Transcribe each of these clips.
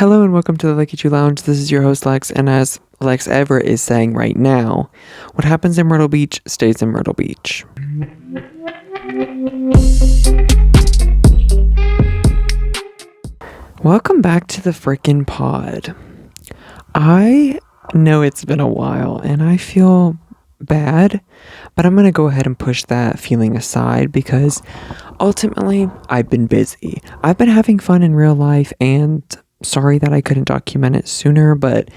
Hello and welcome to the Leckiju Lounge. This is your host Lex, and as Lex Everett is saying right now, what happens in Myrtle Beach stays in Myrtle Beach. Welcome back to the frickin' pod. I know it's been a while and I feel bad, but I'm gonna go ahead and push that feeling aside because ultimately I've been busy. I've been having fun in real life, and sorry that I couldn't document it sooner, but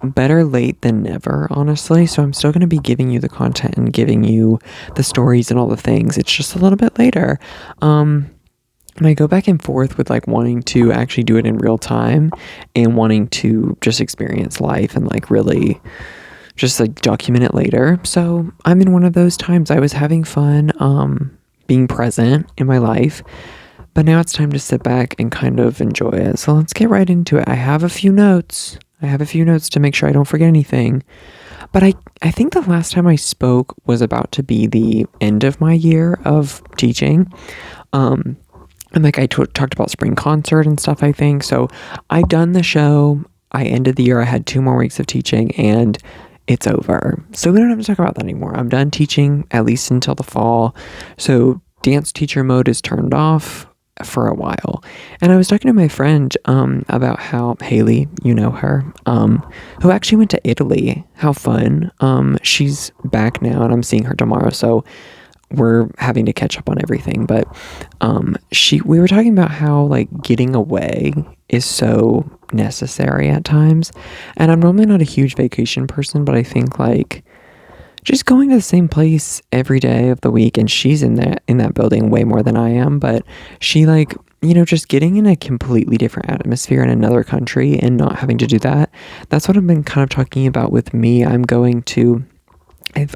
better late than never, honestly. So I'm still going to be giving you the content and giving you the stories and all the things. It's just a little bit later. And I go back and forth with like wanting to actually do it in real time and wanting to just experience life and like really just like document it later. So I'm in one of those times. I was having fun being present in my life, but now it's time to sit back and kind of enjoy it. So let's get right into it. I have a few notes to make sure I don't forget anything. But I think the last time I spoke was about to be the end of my year of teaching. And like I talked about spring concert and stuff, I think. So I done the show. I ended the year. I had 2 more weeks of teaching and it's over. So we don't have to talk about that anymore. I'm done teaching at least until the fall. So dance teacher mode is turned off for a while. And I was talking to my friend about how Haley, you know her, who actually went to Italy. How fun. She's back now and I'm seeing her tomorrow, so we're having to catch up on everything. But we were talking about how like getting away is so necessary at times. And I'm normally not a huge vacation person, but I think like just going to the same place every day of the week, and she's in that building way more than I am, but she like, you know, just getting in a completely different atmosphere in another country and not having to do that. That's what I've been kind of talking about with me. I've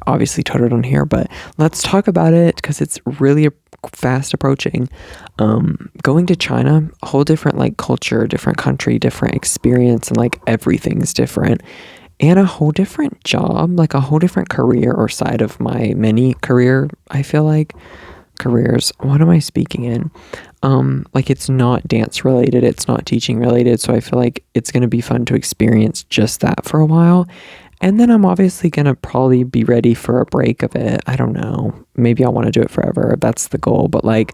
obviously told it on here, but let's talk about it because it's really fast approaching. Going to China, a whole different like culture, different country, different experience, and like everything's different. And a whole different job, like a whole different career or side of my mini career, I feel like. Careers, what am I speaking in? Like it's not dance related, it's not teaching related, so I feel like it's going to be fun to experience just that for a while. And then I'm obviously going to probably be ready for a break of it. I don't know. Maybe I want to do it forever. That's the goal. But like,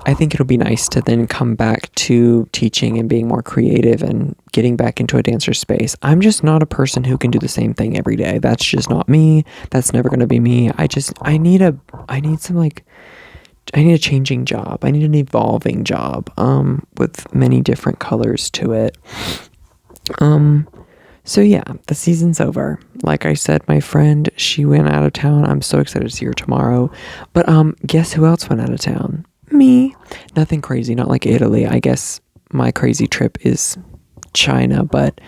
I think it'll be nice to then come back to teaching and being more creative and getting back into a dancer space. I'm just not a person who can do the same thing every day. That's just not me. That's never going to be me. I need a changing job. I need an evolving job, with many different colors to it. So yeah, the season's over. Like I said, my friend, she went out of town. I'm so excited to see her tomorrow. But guess who else went out of town? Me. Nothing crazy, not like Italy. I guess my crazy trip is China, but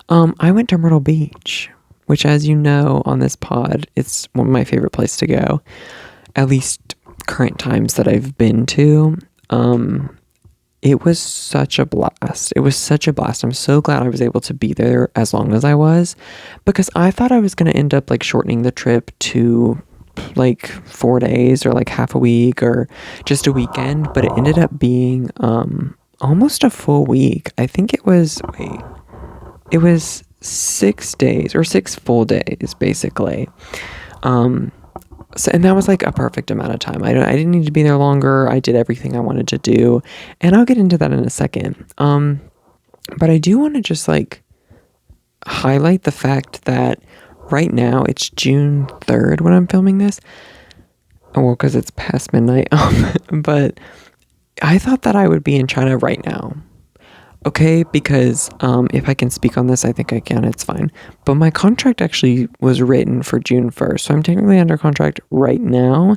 I went to Myrtle Beach, which, as you know on this pod, it's one of my favorite places to go, at least current times that I've been to. It was such a blast. I'm so glad I was able to be there as long as I was, because I thought I was going to end up like shortening the trip to like 4 days or like half a week or just a weekend, but it ended up being almost a full week. I think it was 6 days or 6 full days basically. So, and that was like a perfect amount of time. I didn't need to be there longer. I did everything I wanted to do, and I'll get into that in a second. But I do want to just like highlight the fact that right now it's June 3rd when I'm filming this. Well, because it's past midnight. But I thought that I would be in China right now. Okay, because if I can speak on this, I think I can, it's fine. But my contract actually was written for June 1st, so I'm technically under contract right now,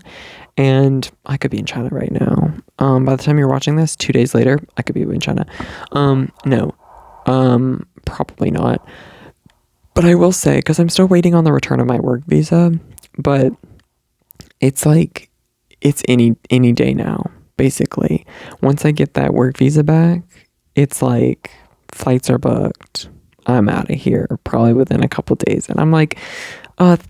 and I could be in China right now. By the time you're watching this, 2 days later, I could be in China. No, probably not. But I will say, because I'm still waiting on the return of my work visa, but it's like, it's any day now, basically. Once I get that work visa back, it's like flights are booked. I'm out of here probably within a couple days. And I'm like,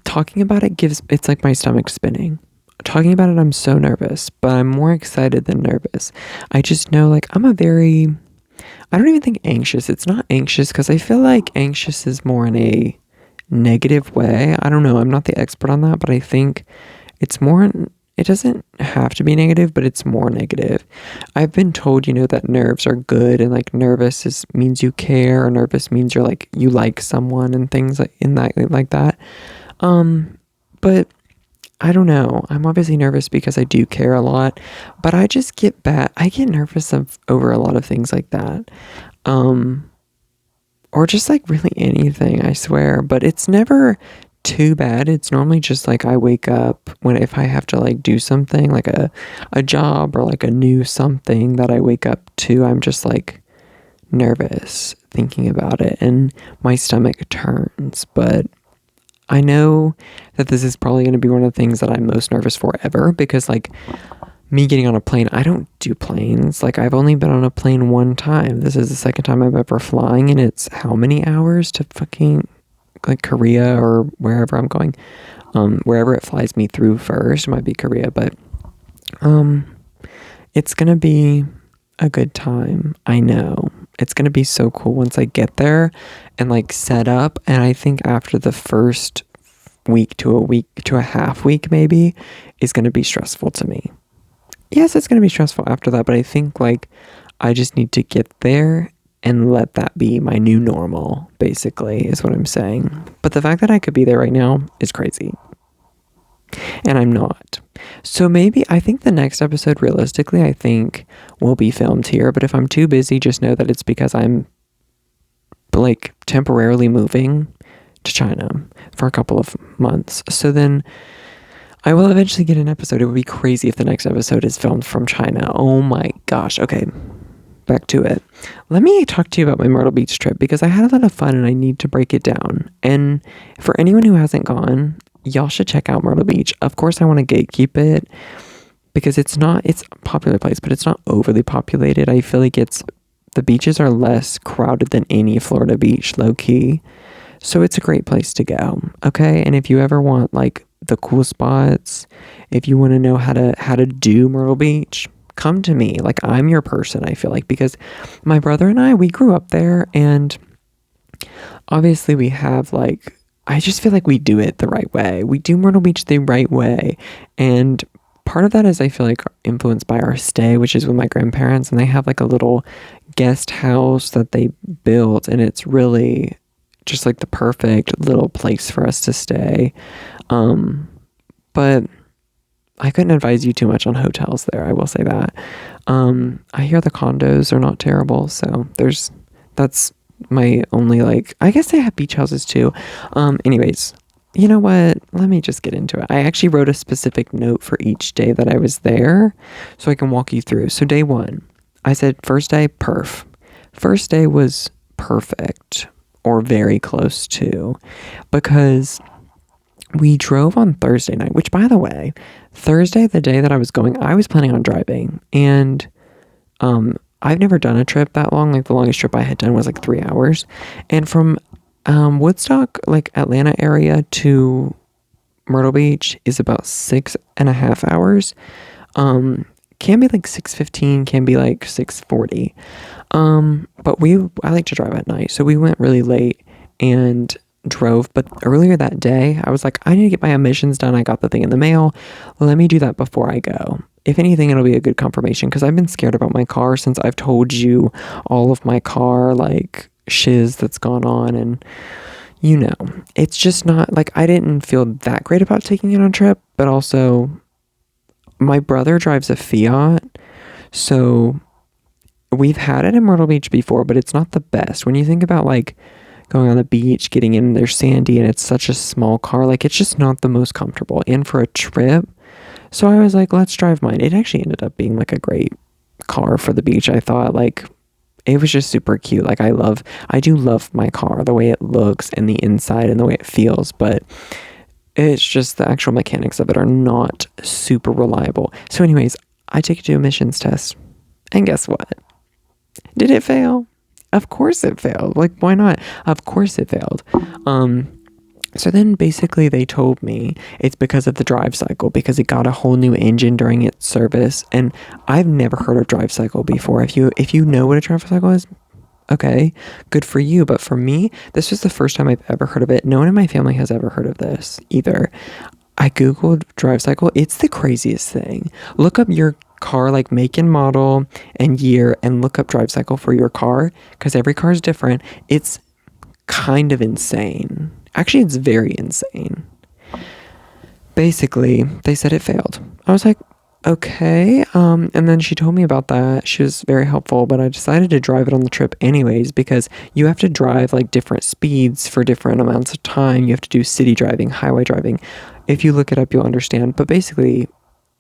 talking about it it's like my stomach spinning. Talking about it, I'm so nervous, but I'm more excited than nervous. I just know like I'm a very I don't even think anxious. It's not anxious because I feel like anxious is more in a negative way. I don't know. I'm not the expert on that, but I think it's more, it doesn't have to be negative, but it's more negative. I've been told, that nerves are good, and like nervous means you care, or nervous means you like someone and things like that. But I don't know. I'm obviously nervous because I do care a lot, but I just I get nervous over a lot of things like that. Or just like really anything, I swear, but it's never too bad. It's normally just like I wake up if I have to like do something like a job or like a new something that I wake up to, I'm just like nervous thinking about it and my stomach turns. But I know that this is probably going to be one of the things that I'm most nervous for ever, because like me getting on a plane, I don't do planes. Like I've only been on a plane one time. This is the second time I'm ever flying, and it's how many hours to fucking like Korea or wherever I'm going. Wherever it flies me through first, it might be Korea, but it's going to be a good time. I know. It's going to be so cool once I get there and like set up. And I think after the first week to a half week maybe is going to be stressful to me. Yes, it's going to be stressful after that, but I think like I just need to get there and let that be my new normal, basically, is what I'm saying. But the fact that I could be there right now is crazy. And I'm not. So maybe, I think the next episode, realistically, I think will be filmed here. But if I'm too busy, just know that it's because I'm like temporarily moving to China for a couple of months. So then I will eventually get an episode. It would be crazy if the next episode is filmed from China. Oh my gosh. Okay, back to it. Let me talk to you about my Myrtle Beach trip, because I had a lot of fun and I need to break it down. And for anyone who hasn't gone, y'all should check out Myrtle Beach. Of course, I want to gatekeep it because it's a popular place, but it's not overly populated. I feel like the beaches are less crowded than any Florida beach, low key. So it's a great place to go. Okay. And if you ever want like the cool spots, if you want to know how to do Myrtle Beach, come to me. Like I'm your person, I feel like, because my brother and we grew up there, and obviously we have like, I just feel like we do it the right way. We do Myrtle Beach the right way. And part of that is I feel like influenced by our stay, which is with my grandparents, and they have like a little guest house that they built, and it's really just like the perfect little place for us to stay. But I couldn't advise you too much on hotels there, I will say that. I hear the condos are not terrible, so that's my only I guess they have beach houses too. Anyways, you know what? Let me just get into it. I actually wrote a specific note for each day that I was there so I can walk you through. So day one, I said first day, perf. First day was perfect, or very close to, because we drove on Thursday night, which, by the way, Thursday, the day that I was going, I was planning on driving, and I've never done a trip that long. Like the longest trip I had done was like 3 hours, and from Woodstock, like Atlanta area, to Myrtle Beach is about 6.5 hours. Can be like 6:15, can be like 6:40. But I like to drive at night, so we went really late and drove. But earlier that day, I was like, I need to get my emissions done. I got the thing in the mail. Let me do that before I go. If anything, it'll be a good confirmation, because I've been scared about my car since I've told you all of my car like shiz that's gone on, and it's just not like, I didn't feel that great about taking it on a trip. But also my brother drives a Fiat, so we've had it in Myrtle Beach before, but it's not the best. When you think about like going on the beach, getting in there sandy, and it's such a small car, like it's just not the most comfortable. And for a trip, so I was like, let's drive mine. It actually ended up being like a great car for the beach. I thought like it was just super cute. Like I do love my car, the way it looks and the inside and the way it feels, but it's just the actual mechanics of it are not super reliable. So anyways, I take it to emissions test, and guess what? Did it fail? Of course it failed. Like, why not? Of course it failed. So then basically they told me it's because of the drive cycle, because it got a whole new engine during its service. And I've never heard of drive cycle before. If you know what a drive cycle is, Okay, good for you. But for me, this was the first time I've ever heard of it. No one in my family has ever heard of this either. I Googled Drive Cycle. It's the craziest thing. Look up your car, like make and model and year, and look up Drive Cycle for your car because every car is different. It's kind of insane. Actually, it's very insane. Basically, they said it failed. I was like, okay. And then she told me about that. She was very helpful, but I decided to drive it on the trip anyways because you have to drive like different speeds for different amounts of time. You have to do city driving, highway driving. If you look it up, you'll understand. But basically,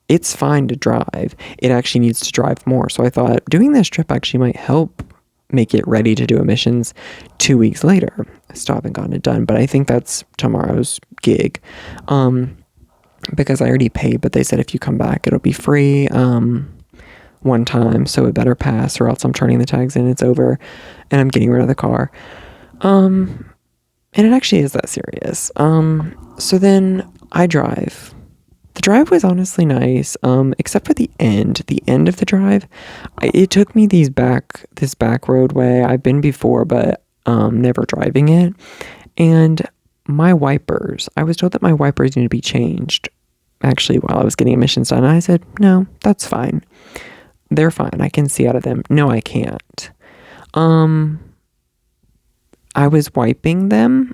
it's fine to drive. It actually needs to drive more. So I thought doing this trip actually might help make it ready to do emissions 2 weeks later. I still haven't gotten it done, but I think that's tomorrow's gig. Because I already paid, but they said if you come back, it'll be free one time, so it better pass or else I'm turning the tags in, it's over, and I'm getting rid of the car. And it actually is that serious. So then I drive. The drive was honestly nice, except for the end of the drive. It took me this back roadway I've been before, but never driving it. And my wipers, I was told that my wipers need to be changed, actually, while I was getting emissions done. And I said, no, that's fine. They're fine. I can see out of them. No, I can't. I was wiping them,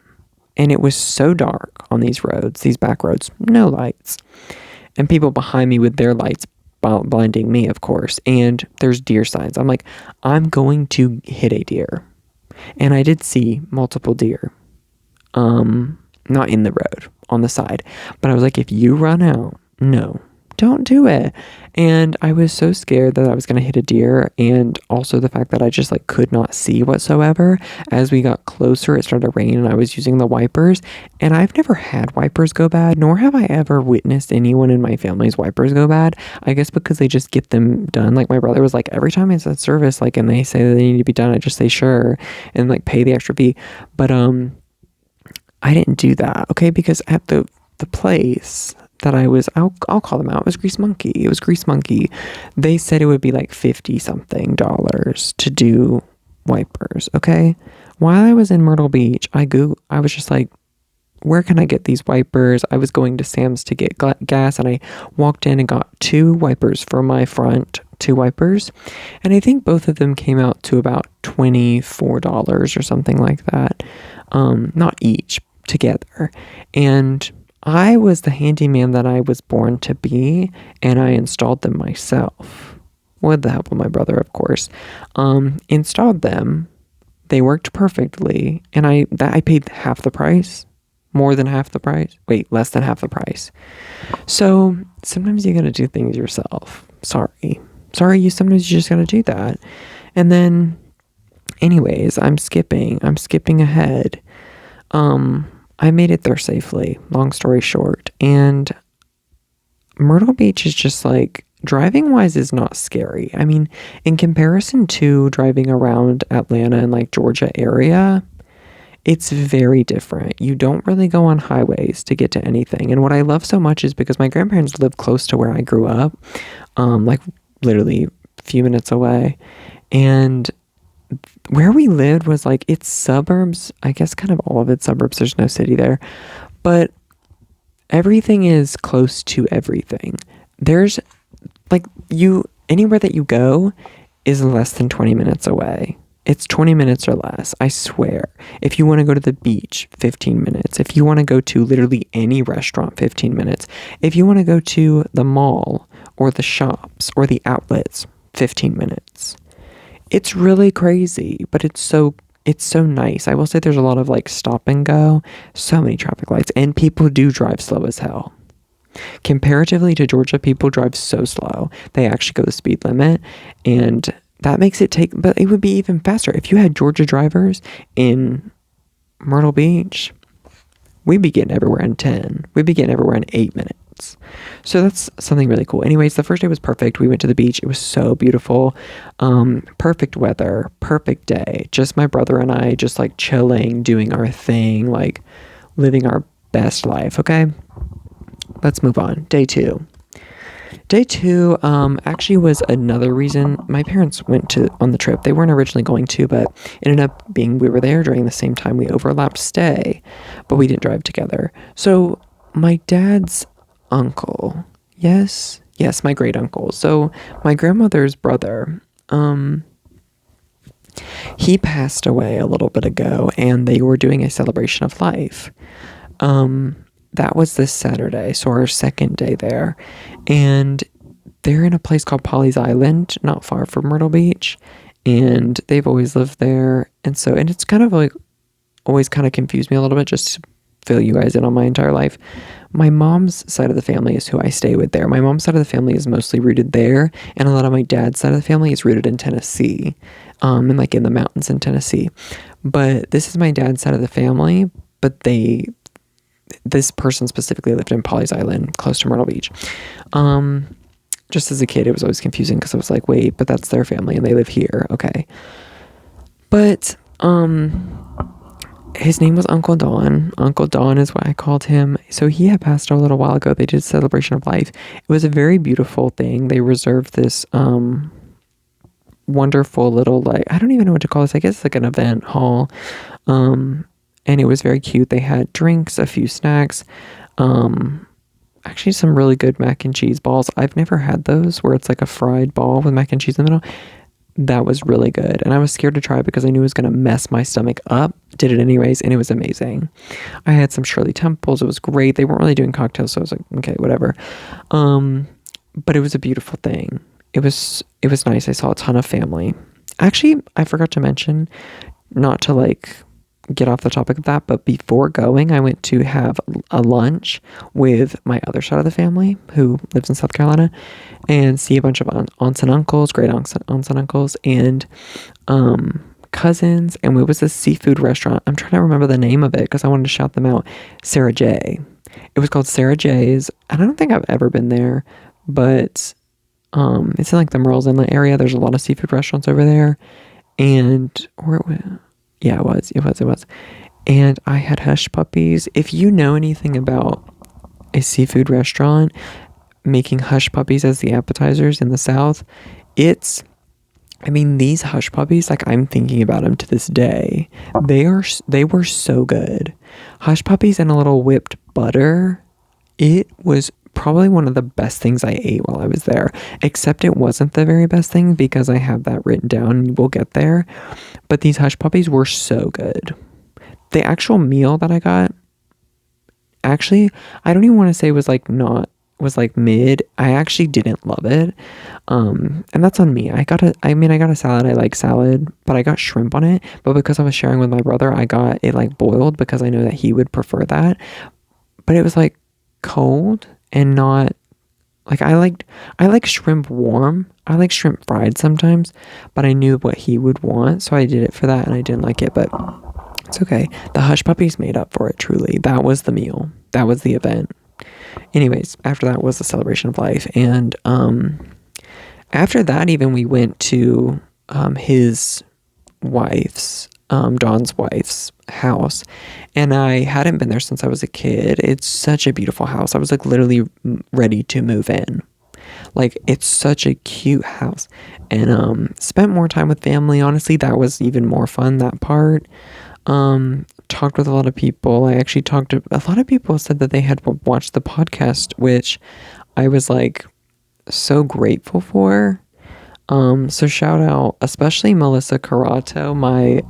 and it was so dark on these roads, these back roads, no lights. And people behind me with their lights blinding me, of course. And there's deer signs. I'm like, I'm going to hit a deer. And I did see multiple deer. Not in the road, on the side. But I was like, if you run out, no, don't do it. And I was so scared that I was going to hit a deer, and also the fact that I just like could not see whatsoever. As we got closer, it started to rain, and I was using the wipers, and I've never had wipers go bad, nor have I ever witnessed anyone in my family's wipers go bad. I guess because they just get them done. Like my brother was like, every time it's at service, like, and they say that they need to be done, I just say sure and like pay the extra fee. But I didn't do that, okay? Because at the place that I was, I'll call them out. It was Grease Monkey. It was Grease Monkey. They said it would be like $50 something to do wipers, okay? While I was in Myrtle Beach, I was just like, where can I get these wipers? I was going to Sam's to get gas, and I walked in and got 2 wipers for my front, 2 wipers. And I think both of them came out to about $24 or something like that. Not each, together. And I was the handyman that I was born to be, and I installed them myself with the help of my brother, of course. Installed them. They worked perfectly, and I paid half the price, more than half the price. Wait, less than half the price. So sometimes you gotta do things yourself. Sorry, sometimes you just gotta do that. And then, anyways, I'm skipping ahead. I made it there safely, long story short. And Myrtle Beach is just like, driving wise is not scary. I mean, in comparison to driving around Atlanta and like Georgia area, it's very different. You don't really go on highways to get to anything. And what I love so much is because my grandparents live close to where I grew up, like literally a few minutes away. And where we lived was like, it's suburbs, I guess kind of all of it's suburbs, there's no city there, but everything is close to everything. There's like, anywhere that you go is less than 20 minutes away. It's 20 minutes or less, I swear. If you want to go to the beach, 15 minutes. If you want to go to literally any restaurant, 15 minutes. If you want to go to the mall or the shops or the outlets, 15 minutes. It's really crazy, but it's so nice. I will say there's a lot of like stop and go, so many traffic lights, and people do drive slow as hell. Comparatively to Georgia, people drive so slow. They actually go the speed limit, and that makes it but it would be even faster. If you had Georgia drivers in Myrtle Beach, we'd be getting everywhere in 10. We'd be getting everywhere in 8 minutes. So that's something really cool. Anyways, the first day was perfect. We went to the beach. It was so beautiful. Perfect weather, perfect day. Just my brother and I just like chilling, doing our thing, like living our best life. Okay, let's move on. Day 2. Day two, actually was another reason my parents went on the trip. They weren't originally going to, but it ended up being we were there during the same time. We overlapped stay, but we didn't drive together. So my dad's uncle, yes, my great uncle. So my grandmother's brother, he passed away a little bit ago, and they were doing a celebration of life. That was this Saturday, so our second day there. And they're in a place called Polly's Island, not far from Myrtle Beach. And they've always lived there. And it's kind of like always kind of confused me a little bit, just to fill you guys in on my entire life. My mom's side of the family is who I stay with there. My mom's side of the family is mostly rooted there. And a lot of my dad's side of the family is rooted in Tennessee, and like in the mountains in Tennessee. But this is my dad's side of the family, but this person specifically lived in Polly's Island, close to Myrtle Beach. Just as a kid, it was always confusing because I was like, wait, but that's their family and they live here. Okay. But, his name was Uncle Don. Uncle Don is what I called him. So he had passed a little while ago. They did a celebration of life. It was a very beautiful thing. They reserved this, wonderful little, like, I don't even know what to call this. I guess it's like an event hall. And it was very cute. They had drinks, a few snacks, actually some really good mac and cheese balls. I've never had those where it's like a fried ball with mac and cheese in the middle. That was really good. And I was scared to try it because I knew it was going to mess my stomach up. Did it anyways, and it was amazing. I had some Shirley Temples. It was great. They weren't really doing cocktails, so I was like, okay, whatever. But it was a beautiful thing. It was nice. I saw a ton of family. Actually, I forgot to mention, not to like get off the topic of that, but before going, I went to have a lunch with my other side of the family who lives in South Carolina and see a bunch of aunts and uncles, great aunts and uncles, and cousins. And it was a seafood restaurant. I'm trying to remember the name of it because I wanted to shout them out. Sarah J. It was called Sarah J's, and I don't think I've ever been there, but it's in like the Merle's Inlet area. There's a lot of seafood restaurants over there, and yeah, it was. And I had hush puppies. If you know anything about a seafood restaurant making hush puppies as the appetizers in the South, these hush puppies, like, I'm thinking about them to this day. They were so good. Hush puppies and a little whipped butter. It was probably one of the best things I ate while I was there, except it wasn't the very best thing because I have that written down. We'll get there. But these hush puppies were so good. The actual meal that I got, actually, I don't even want to say was like mid. I actually didn't love it. And that's on me. I got a salad. I like salad, but I got shrimp on it. But because I was sharing with my brother, I got it like boiled because I know that he would prefer that. But it was like cold and not like, I like shrimp warm. I like shrimp fried sometimes, but I knew what he would want, so I did it for that, and I didn't like it, but it's okay. The hush puppies made up for it, truly. That was the meal. That was the event. Anyways, after that was the celebration of life, and after that, even, we went to his wife's, Don's wife's house, and I hadn't been there since I was a kid. It's such a beautiful house. I was like literally ready to move in. Like, it's such a cute house, and spent more time with family. Honestly, that was even more fun, that part. Talked with a lot of people. I actually talked to a lot of people. Said that they had watched the podcast, which I was like so grateful for. So shout out, especially Melissa Carato, my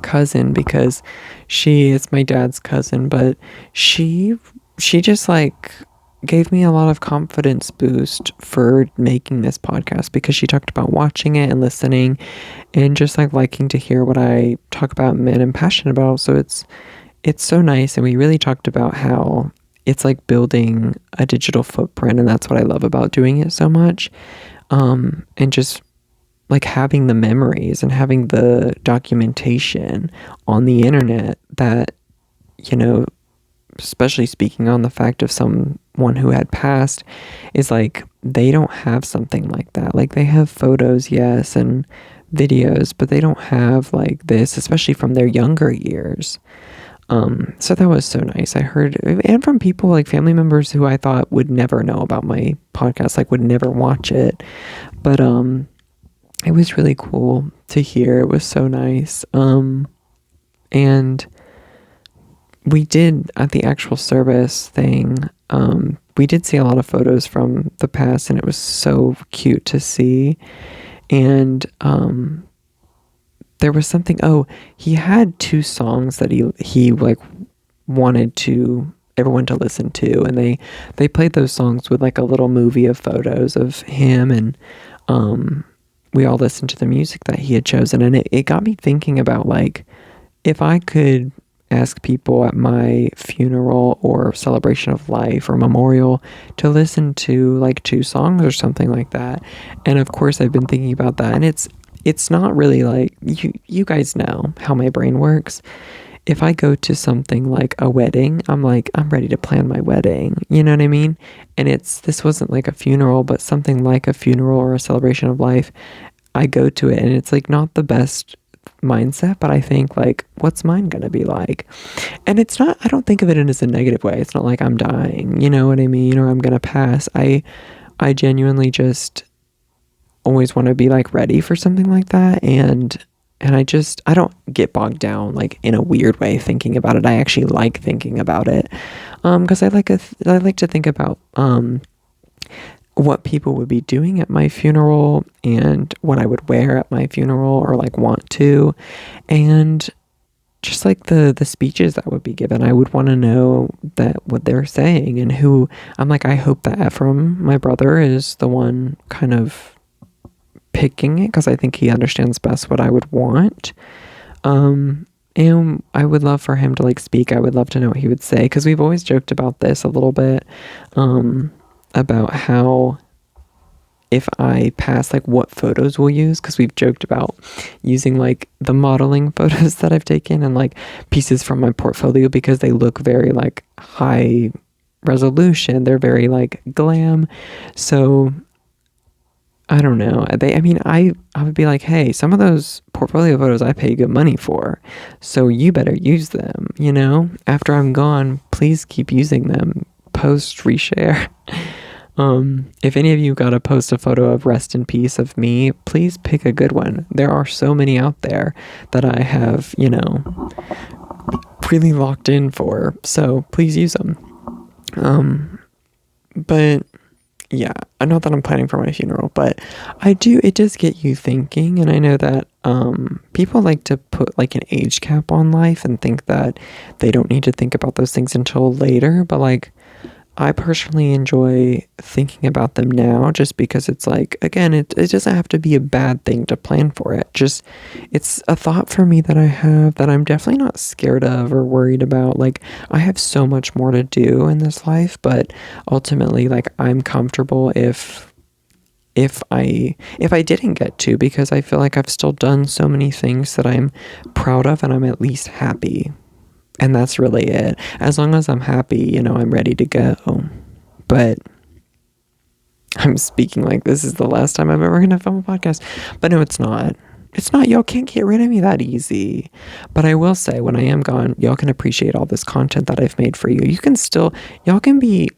cousin, because she is my dad's cousin, but she just like gave me a lot of confidence boost for making this podcast, because she talked about watching it and listening and just like liking to hear what I talk about and am passionate about. So it's so nice. And we really talked about how it's like building a digital footprint, and that's what I love about doing it so much. And just like having the memories and having the documentation on the internet that, you know, especially speaking on the fact of someone who had passed, is like, they don't have something like that. Like, they have photos, yes, and videos, but they don't have like this, especially from their younger years. So that was so nice. I heard, and from people like family members who I thought would never know about my podcast, like would never watch it. But it was really cool to hear. It was so nice. And we did at the actual service thing, we did see a lot of photos from the past, and it was so cute to see. And there was something, he had 2 songs that he like wanted everyone to listen to, and they played those songs with like a little movie of photos of him, and we all listened to the music that he had chosen, and it got me thinking about, like, if I could ask people at my funeral or celebration of life or memorial to listen to like 2 songs or something like that. And of course I've been thinking about that, and it's not really like, you guys know how my brain works. If I go to something like a wedding, I'm like, I'm ready to plan my wedding, you know what I mean? And this wasn't like a funeral, but something like a funeral or a celebration of life. I go to it and it's like not the best mindset, but I think like, what's mine gonna be like? And it's not, I don't think of it in as a negative way. It's not like I'm dying, you know what I mean, or I'm gonna pass. I genuinely just always want to be like ready for something like that, and I don't get bogged down like in a weird way thinking about it. I actually like thinking about it, because I like to think about what people would be doing at my funeral and what I would wear at my funeral, or like want to, and just like the speeches that would be given. I would want to know that what they're saying, and who I'm like, I hope that Ephraim, my brother, is the one kind of picking it, because I think he understands best what I would want. And I would love for him to like speak. I would love to know what he would say, because we've always joked about this a little bit, about how if I pass, like what photos we'll use, because we've joked about using like the modeling photos that I've taken and like pieces from my portfolio, because they look very like high resolution. They're very like glam. So I don't know. I would be like, hey, some of those portfolio photos I pay good money for, so you better use them, you know? After I'm gone, please keep using them. Post, reshare. If any of you got to post a photo of rest in peace of me, please pick a good one. There are so many out there that I have, you know, really locked in for, so please use them. But yeah, not that I'm planning for my funeral, but it does get you thinking. And I know that people like to put like an age cap on life and think that they don't need to think about those things until later, but like, I personally enjoy thinking about them now, just because it's like, again, it doesn't have to be a bad thing to plan for it. Just, it's a thought for me that I have that I'm definitely not scared of or worried about. Like, I have so much more to do in this life, but ultimately, like, I'm comfortable if I didn't get to, because I feel like I've still done so many things that I'm proud of, and I'm at least happy. And that's really it. As long as I'm happy, you know, I'm ready to go. But I'm speaking like this is the last time I'm ever going to film a podcast. But no, it's not. It's not. Y'all can't get rid of me that easy. But I will say, when I am gone, y'all can appreciate all this content that I've made for you. Y'all can be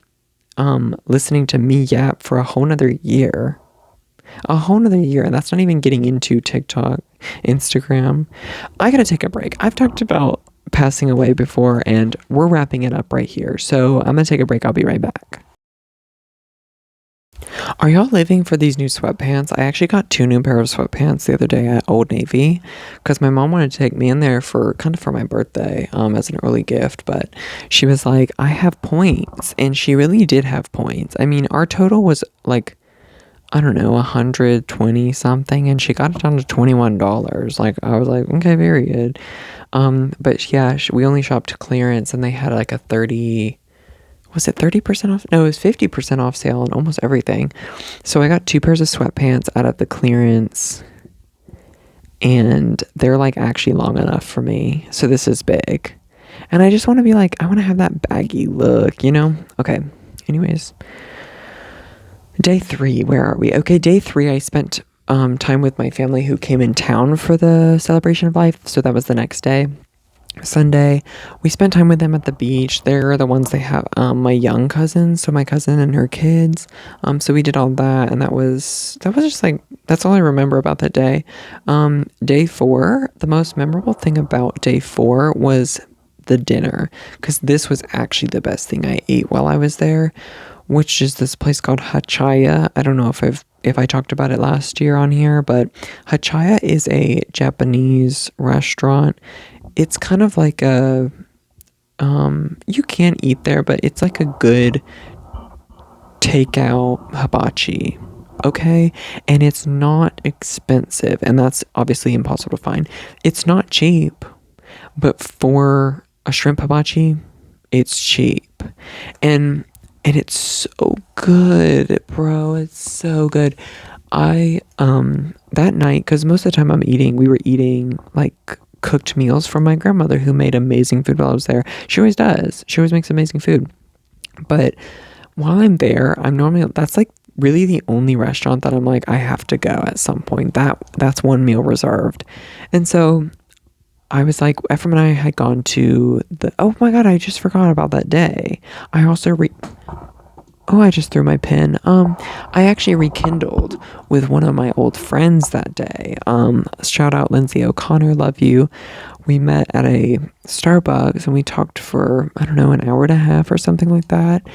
listening to me yap for a whole nother year. And that's not even getting into TikTok, Instagram. I gotta take a break. I've talked about passing away before, and we're wrapping it up right here. So I'm gonna take a break. I'll be right back. Are y'all living for these new sweatpants? I actually got 2 new pairs of sweatpants the other day at Old Navy, because my mom wanted to take me in there for my birthday, as an early gift. But she was like, I have points, and she really did have points. I mean, our total was like, I don't know, 120 something, and she got it down to $21. Like, I was like, okay, very good. But yeah, we only shopped clearance, and they had like a 30% off? No, it was 50% off sale on almost everything. So I got 2 pairs of sweatpants out of the clearance, and they're like actually long enough for me. So this is big. And I just want to be like, I want to have that baggy look, you know? Okay. Anyways, day 3, where are we? Okay, day 3, I spent time with my family who came in town for the celebration of life. So that was the next day. Sunday, we spent time with them at the beach. They're the ones they have my young cousins, so my cousin and her kids. So we did all that, and that was just like that's all I remember about that day. Day 4, the most memorable thing about day 4 was the dinner, because this was actually the best thing I ate while I was there, which is this place called Hachaya. I don't know if I talked about it last year on here, but Hachaya is a Japanese restaurant. It's kind of like a you can't eat there, but it's like a good takeout hibachi. Okay? And it's not expensive, and that's obviously impossible to find. It's not cheap, but for a shrimp hibachi, it's cheap. And it's so good, bro. It's so good. I that night, cuz most of the time we were eating like cooked meals from my grandmother, who made amazing food while I was there. She always does. She always makes amazing food. But while I'm there, that's like really the only restaurant that I'm like I have to go at some point. That's one meal reserved. And so I was like, Ephraim and I had gone to oh my God, I just forgot about that day. I also Oh, I just threw my pen. I actually rekindled with one of my old friends that day. Shout out Lindsay O'Connor, love you. We met at a Starbucks and we talked for, I don't know, an hour and a half or something like that,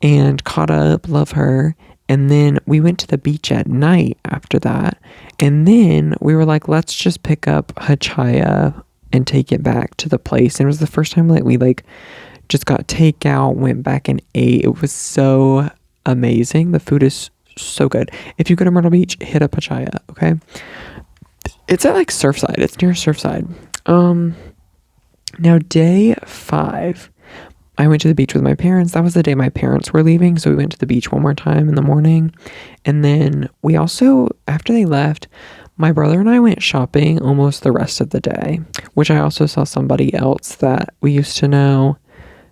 and caught up, love her. And then we went to the beach at night after that. And then we were like, let's just pick up Hachaya and take it back to the place. And it was the first time we just got takeout, went back and ate. It was so amazing. The food is so good. If you go to Myrtle Beach, hit up Pachaya, okay? It's at like Surfside. It's near Surfside. Now day 5, I went to the beach with my parents. That was the day my parents were leaving, so we went to the beach one more time in the morning. And then we also, after they left, my brother and I went shopping almost the rest of the day, which I also saw somebody else that we used to know,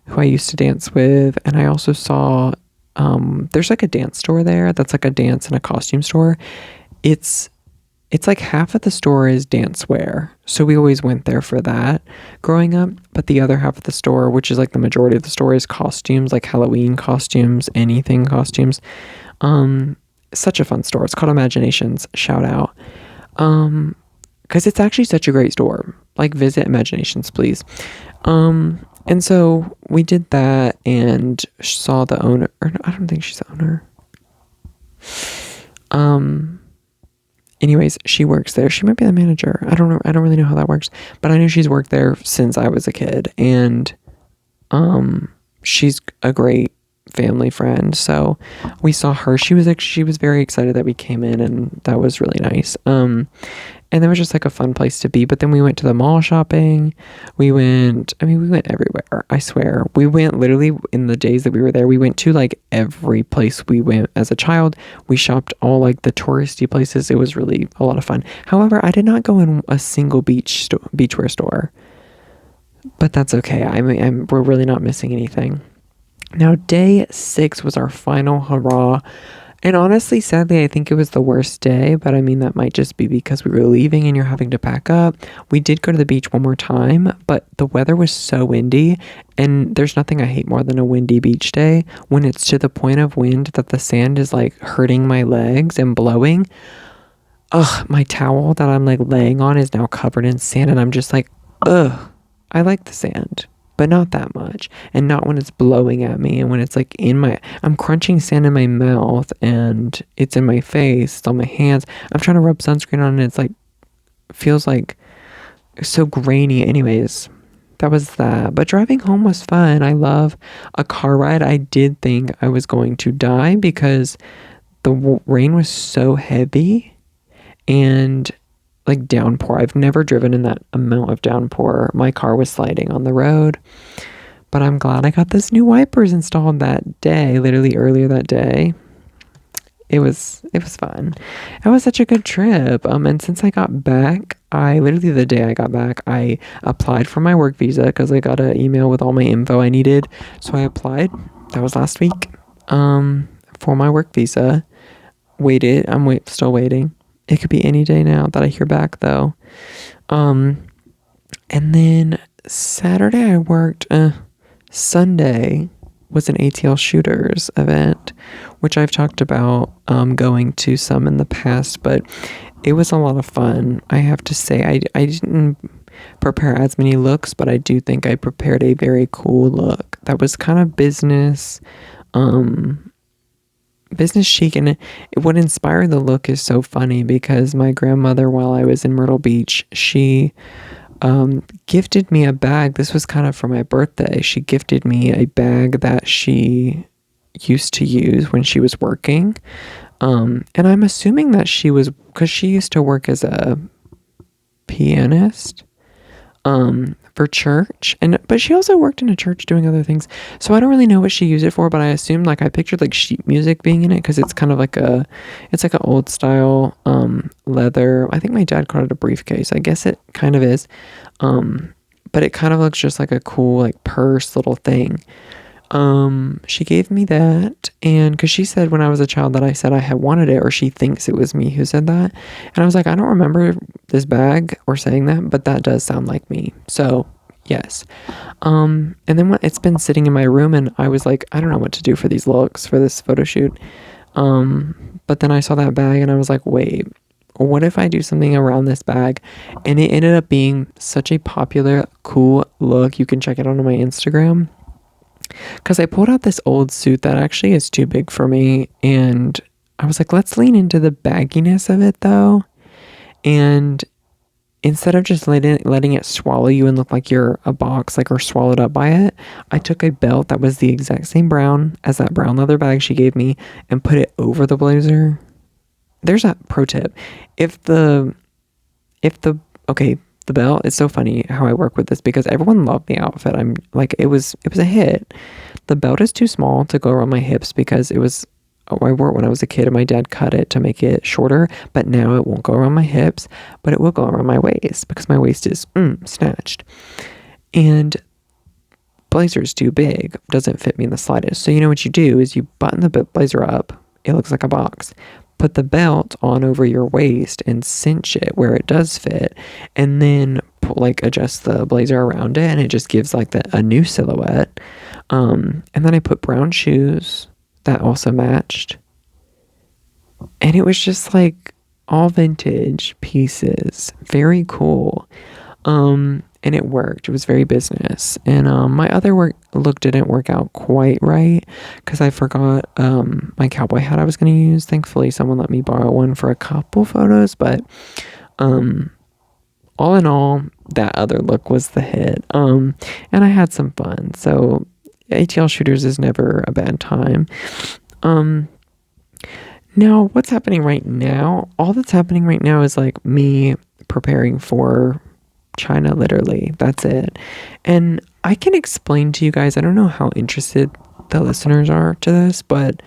who I used to dance with. And I also saw, there's like a dance store there that's like a dance and a costume store. It's like half of the store is dance wear, so we always went there for that growing up. But the other half of the store, which is like the majority of the store, is costumes, like Halloween costumes, anything costumes. Such a fun store. It's called Imaginations. Shout out. Because it's actually such a great store. Like, visit Imaginations, please. And so we did that and saw the owner. Or no, I don't think she's the owner. Anyways, she works there. She might be the manager. I don't know. I don't really know how that works. But I know she's worked there since I was a kid. And she's a great family friend. So we saw her. She was very excited that we came in, and that was really nice. And that was just like a fun place to be. But then we went to the mall shopping. We went everywhere, I swear. We went literally in the days that we were there. We went to like every place we went as a child. We shopped all like the touristy places. It was really a lot of fun. However, I did not go in a single beachwear store. But that's okay. We're really not missing anything. Now, day 6 was our final hurrah. And honestly, sadly, I think it was the worst day, but I mean, that might just be because we were leaving and you're having to pack up. We did go to the beach one more time, but the weather was so windy, and there's nothing I hate more than a windy beach day when it's to the point of wind that the sand is like hurting my legs and blowing. Ugh, my towel that I'm like laying on is now covered in sand, and I'm just like, ugh, I like the sand, but not that much, and not when it's blowing at me, and when it's like I'm crunching sand in my mouth, and it's in my face, it's on my hands. I'm trying to rub sunscreen on, and it's like, feels like so grainy. Anyways, that was that. But driving home was fun. I love a car ride. I did think I was going to die because the rain was so heavy, and like downpour. I've never driven in that amount of downpour. My car was sliding on the road, but I'm glad I got this new wipers installed that day, literally earlier that day. It was fun. It was such a good trip. And since I got back, literally the day I got back, I applied for my work visa because I got an email with all my info I needed. So I applied. That was last week. For my work visa. Waited. I'm still waiting. It could be any day now that I hear back, though. And then Saturday I worked. Sunday was an ATL shooters event, which I've talked about going to some in the past, but it was a lot of fun. I have to say, I didn't prepare as many looks, but I do think I prepared a very cool look that was kind of um, business chic. And what inspired the look is so funny because my grandmother, while I was in Myrtle Beach, she gifted me a bag. This was kind of for my birthday. She gifted me a bag that she used to use when she was working. And I'm assuming that she was, because she used to work as a pianist for church, but she also worked in a church doing other things, so I don't really know what she used it for, but I assumed, like, I pictured like sheet music being in it because it's kind of like it's like an old style leather. I think my dad called it a briefcase. I guess it kind of is, but it kind of looks just like a cool like purse little thing. She gave me that, and because she said when I was a child that I said I had wanted it, or she thinks it was me who said that, and I was like, I don't remember this bag or saying that, but that does sound like me. So yes. And then when it's been sitting in my room, and I was like, I don't know what to do for these looks for this photo shoot. But then I saw that bag, and I was like, wait, what if I do something around this bag? And it ended up being such a popular, cool look. You can check it out on my Instagram. Because I pulled out this old suit that actually is too big for me, and I was like, let's lean into the bagginess of it though. And instead of just letting it swallow you and look like you're a box, like, or swallowed up by it, I took a belt that was the exact same brown as that brown leather bag she gave me and put it over the blazer. There's a pro tip. If the okay, the belt, it's so funny how I work with this because everyone loved the outfit. I'm like, it was a hit. The belt is too small to go around my hips because I wore it when I was a kid and my dad cut it to make it shorter, but now it won't go around my hips, but it will go around my waist because my waist is snatched. And blazer is too big, doesn't fit me in the slightest. So you know what you do is you button the blazer up, it looks like a box. Put the belt on over your waist and cinch it where it does fit, and then adjust the blazer around it, and it just gives like a new silhouette. And then I put brown shoes that also matched, and it was just like all vintage pieces, very cool. And it worked. It was very business. And my other look didn't work out quite right because I forgot my cowboy hat I was going to use. Thankfully, someone let me borrow one for a couple photos. But all in all, that other look was the hit. And I had some fun. So ATL shooters is never a bad time. Now, what's happening right now? All that's happening right now is like me preparing for China, literally. That's it. And I can explain to you guys, I don't know how interested the listeners are to this, but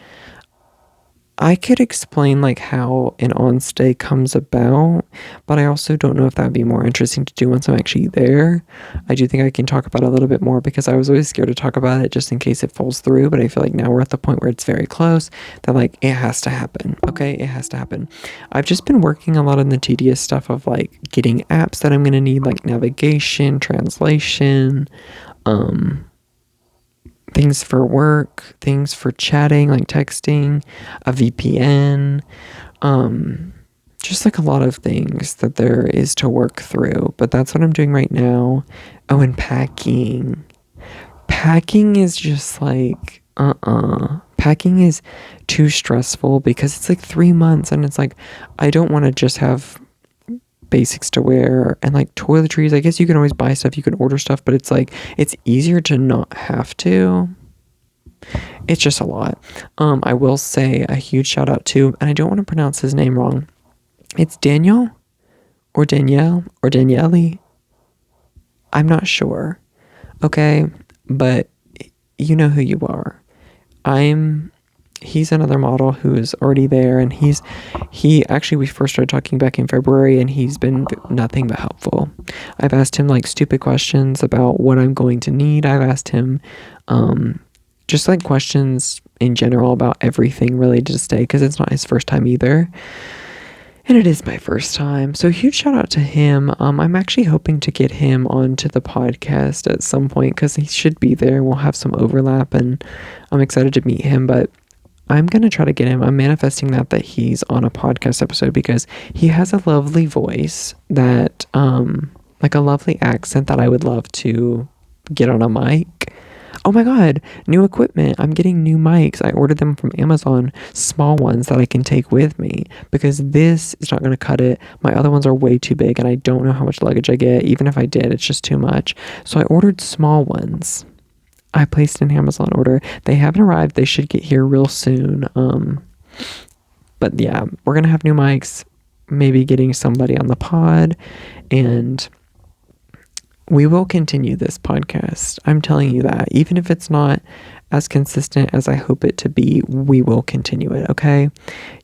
I could explain like how an on-stay comes about, but I also don't know if that'd be more interesting to do once I'm actually there. I do think I can talk about it a little bit more because I was always scared to talk about it just in case it falls through, but I feel like now we're at the point where it's very close that like it has to happen. Okay, it has to happen. I've just been working a lot on the tedious stuff of like getting apps that I'm going to need, like navigation, translation, things for work, things for chatting, like texting, a VPN, just like a lot of things that there is to work through. But that's what I'm doing right now. Oh, and packing. Packing is just like, Packing is too stressful because it's like 3 months and it's like, I don't want to just have basics to wear and like toiletries. I guess you can always buy stuff, you can order stuff, but it's like it's easier to not have to. It's just a lot. I will say a huge shout out to, and I don't want to pronounce his name wrong, it's Daniel or Danielle or Daniele, I'm not sure, okay, but you know who you are. He's another model who is already there, and he actually, we first started talking back in February, and he's been nothing but helpful. I've asked him like stupid questions about what I'm going to need. I've asked him just like questions in general about everything related to stay because it's not his first time either. And it is my first time. So huge shout out to him. I'm actually hoping to get him onto the podcast at some point because he should be there. We'll have some overlap and I'm excited to meet him, but I'm going to try to get him. I'm manifesting that he's on a podcast episode because he has a lovely voice that, like a lovely accent that I would love to get on a mic. Oh my God, new equipment. I'm getting new mics. I ordered them from Amazon, small ones that I can take with me because this is not going to cut it. My other ones are way too big and I don't know how much luggage I get. Even if I did, it's just too much. So I ordered small ones. I placed an Amazon order. They haven't arrived. They should get here real soon. But yeah, we're going to have new mics, maybe getting somebody on the pod, and we will continue this podcast. I'm telling you that. Even if it's not as consistent as I hope it to be, we will continue it, okay?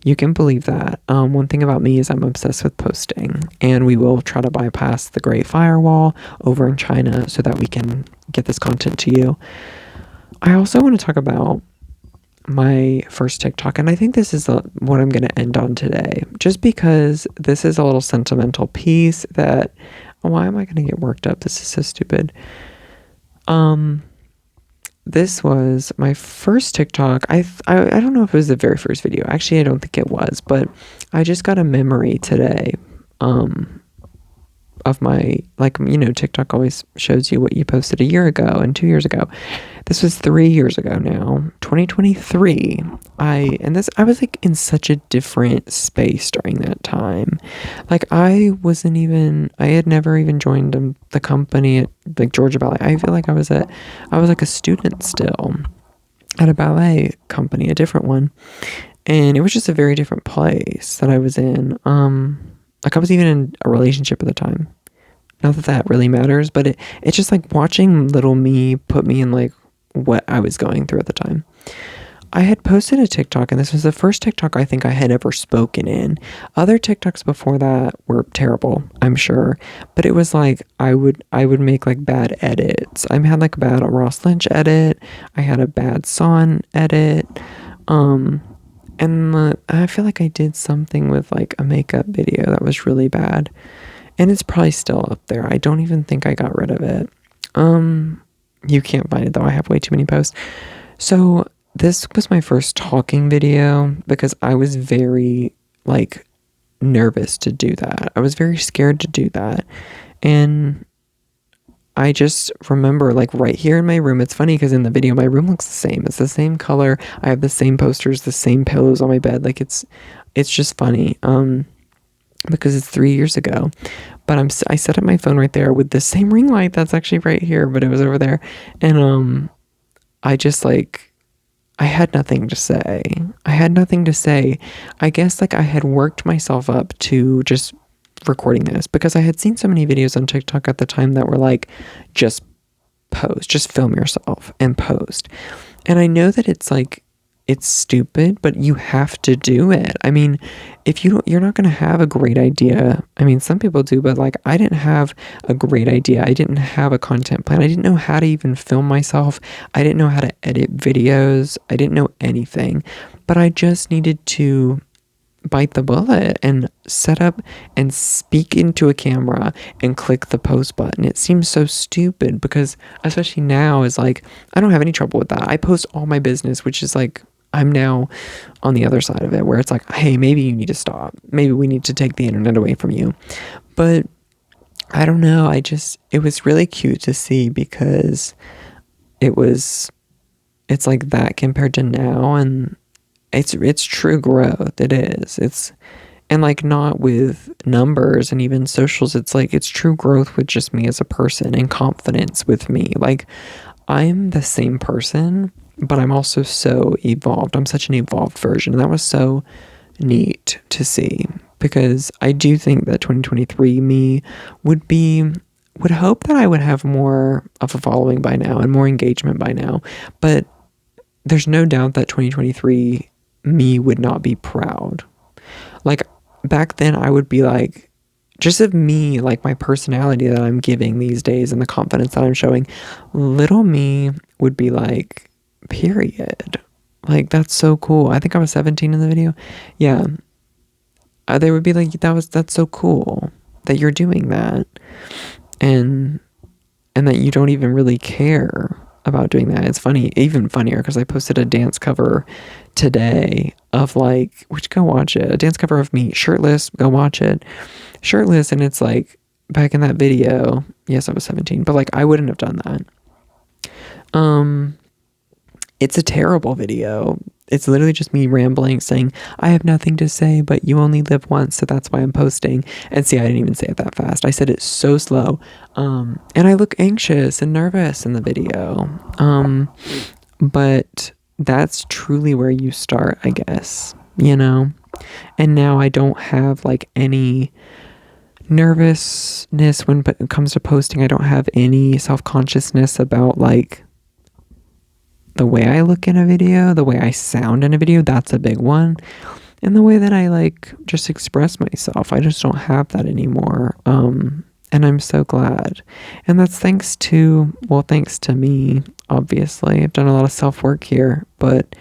You can believe that. One thing about me is I'm obsessed with posting, and we will try to bypass the Great Firewall over in China so that we can get this content to you. I also want to talk about my first TikTok, and I think this is what I'm going to end on today, just because this is a little sentimental piece that, why am I going to get worked up? This is so stupid. This was my first TikTok. I don't know if it was the very first video. Actually, I don't think it was, but I just got a memory today, of my, like, you know, TikTok always shows you what you posted a year ago and 2 years ago. This was 3 years ago now, 2023. I was like in such a different space during that time. Like I had never even joined the company at like Georgia Ballet. I feel like I was like a student still at a ballet company, a different one. And it was just a very different place that I was in. Like I was even in a relationship at the time. Not that that really matters, but it's just like watching little me put me in like what I was going through at the time. I had posted a TikTok, and this was the first TikTok I think I had ever spoken in. Other TikToks before that were terrible, I'm sure, but it was like I would make like bad edits. I had like a bad Ross Lynch edit. I had a bad Son edit. And I feel like I did something with like a makeup video that was really bad. And it's probably still up there. I don't even think I got rid of it. You can't find it though. I have way too many posts. So this was my first talking video because I was very like nervous to do that. I was very scared to do that. And I just remember like right here in my room, it's funny because in the video, my room looks the same. It's the same color. I have the same posters, the same pillows on my bed. Like it's just funny. Because it's 3 years ago, but I set up my phone right there with the same ring light that's actually right here, but it was over there. And, I just like, I had nothing to say. I guess like I had worked myself up to just recording this because I had seen so many videos on TikTok at the time that were like, just film yourself and post. And I know that it's like, it's stupid, but you have to do it. I mean, if you're not going to have a great idea. I mean, some people do, but like I didn't have a great idea. I didn't have a content plan. I didn't know how to even film myself. I didn't know how to edit videos. I didn't know anything, but I just needed to bite the bullet and set up and speak into a camera and click the post button. It seems so stupid because especially now is like, I don't have any trouble with that. I post all my business, which is like, I'm now on the other side of it where it's like, hey, maybe you need to stop. Maybe we need to take the internet away from you. But I don't know. It was really cute to see because it's like that compared to now. And it's true growth. It is. And like not with numbers and even socials. It's like, it's true growth with just me as a person and confidence with me. Like I'm the same person, but I'm also so evolved. I'm such an evolved version. And that was so neat to see because I do think that 2023 me would hope that I would have more of a following by now and more engagement by now. But there's no doubt that 2023 me would not be proud. Like back then I would be like, just of me, like my personality that I'm giving these days and the confidence that I'm showing, little me would be like, period. Like, that's so cool. I think I was 17 in the video. Yeah. they would be like, that's so cool that you're doing that, and that you don't even really care about doing that. It's funny, even funnier, because I posted a dance cover today of like, which, go watch it, a dance cover of me shirtless, go watch it, shirtless, and it's like, back in that video, yes, I was 17, but like, I wouldn't have done that. It's a terrible video. It's literally just me rambling, saying, I have nothing to say, but you only live once, so that's why I'm posting. And see, I didn't even say it that fast. I said it so slow. And I look anxious and nervous in the video. But that's truly where you start, I guess, you know? And now I don't have like any nervousness when it comes to posting. I don't have any self-consciousness about like the way I look in a video, the way I sound in a video. That's a big one. And the way that I like just express myself. I just don't have that anymore. And I'm so glad. And that's thanks to me, obviously. I've done a lot of self-work here, but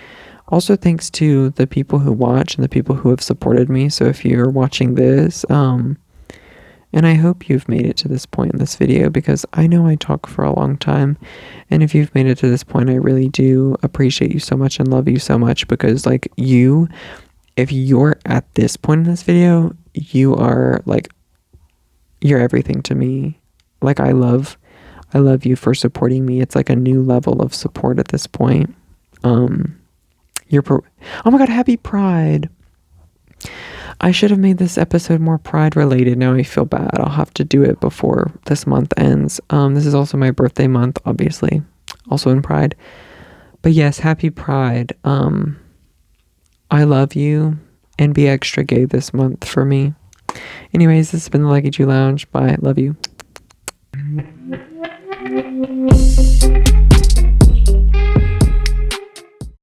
also thanks to the people who watch and the people who have supported me. So if you're watching this, and I hope you've made it to this point in this video, because I know I talk for a long time. And if you've made it to this point, I really do appreciate you so much and love you so much, because like if you're at this point in this video, you are like, you're everything to me. Like I love you for supporting me. It's like a new level of support at this point. Oh my God, happy Pride. I should have made this episode more Pride related. Now I feel bad. I'll have to do it before this month ends. This is also my birthday month, obviously, also in Pride. But yes, happy Pride. I love you, and be extra gay this month for me. Anyways, this has been the Leckiju Lounge. Bye. Love you.